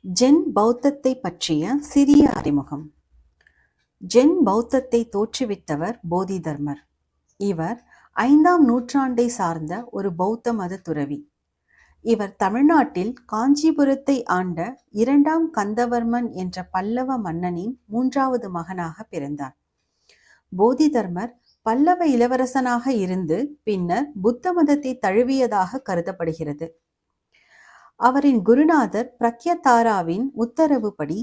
Gen பௌத்தத்தை பற்றிய சிறிய அறிமுகம். ஜென் பௌத்தத்தை தோற்றுவித்தவர் போதிதர்மர். இவர் 5ஆம் நூற்றாண்டை சார்ந்த ஒரு பௌத்த மத துறவி. இவர் தமிழ்நாட்டில் காஞ்சிபுரத்தை ஆண்ட 2ஆம் கந்தவர்மன் என்ற பல்லவ மன்னனின் 3வது மகனாக பிறந்தார். போதிதர்மர் பல்லவ இளவரசனாக இருந்து பின்னர் புத்த மதத்தை தழுவியதாக கருதப்படுகிறது. அவரின் குருநாதர் பிரக்யதாராவின் உத்தரவுப்படி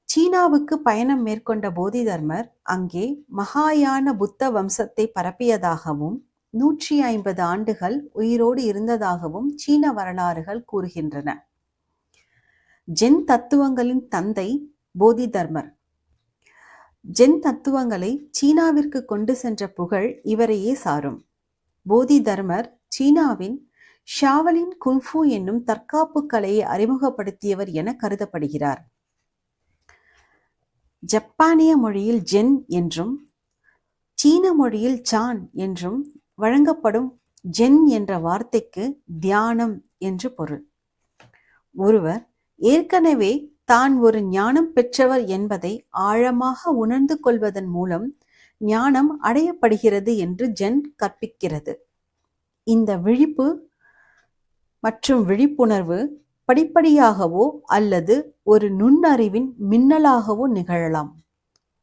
சீனாவுக்கு பயணம் மேற்கொண்ட போதிதர்மர் அங்கே மகாயான புத்த வம்சத்தை பரப்பியதாகவும் 150 ஆண்டுகள் உயிரோடு இருந்ததாகவும் சீன வரலாறுகள் கூறுகின்றன. ஜென் தத்துவங்களின் தந்தை போதிதர்மர். ஜென் தத்துவங்களை சீனாவிற்கு கொண்டு சென்ற புகழ் இவரையே சாரும். போதிதர்மர் சீனாவின் ஷாவலின் குன்ஃபு என்னும் தற்காப்பு கலையை அறிமுகப்படுத்தியவர் என கருதப்படுகிறார். ஜப்பானிய மொழியில் ஜென் என்றும் சீன மொழியில் சான் என்றும் வழங்கப்படும் ஜென் என்ற வார்த்தைக்கு தியானம் என்று பொருள். ஒருவர் ஏற்கனவே தான் ஒரு ஞானம் பெற்றவர் என்பதை ஆழமாக உணர்ந்து கொள்வதன் மூலம் ஞானம் அடையப்படுகிறது என்று ஜென் கற்பிக்கிறது. இந்த விழிப்பு மற்றும் விழிப்புணர்வு படிப்படியாகவோ அல்லது ஒரு நுண்ணறிவின் மின்னலாகவோ நிகழலாம்.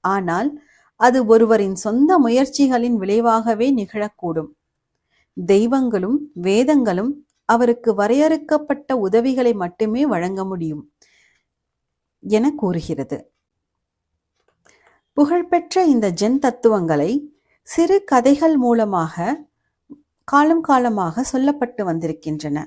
ஆனால் அது ஒருவரின் சொந்த முயற்சிகளின் விளைவாகவே நிகழக்கூடும். தெய்வங்களும் வேதங்களும் அவருக்கு வரையறுக்கப்பட்ட உதவிகளை மட்டுமே வழங்க முடியும் என கூறுகிறது. புகழ்பெற்ற இந்த ஜென் தத்துவங்களை சிறு கதைகள் மூலமாக காலம் காலமாக சொல்லப்பட்டு வந்திருக்கின்றன.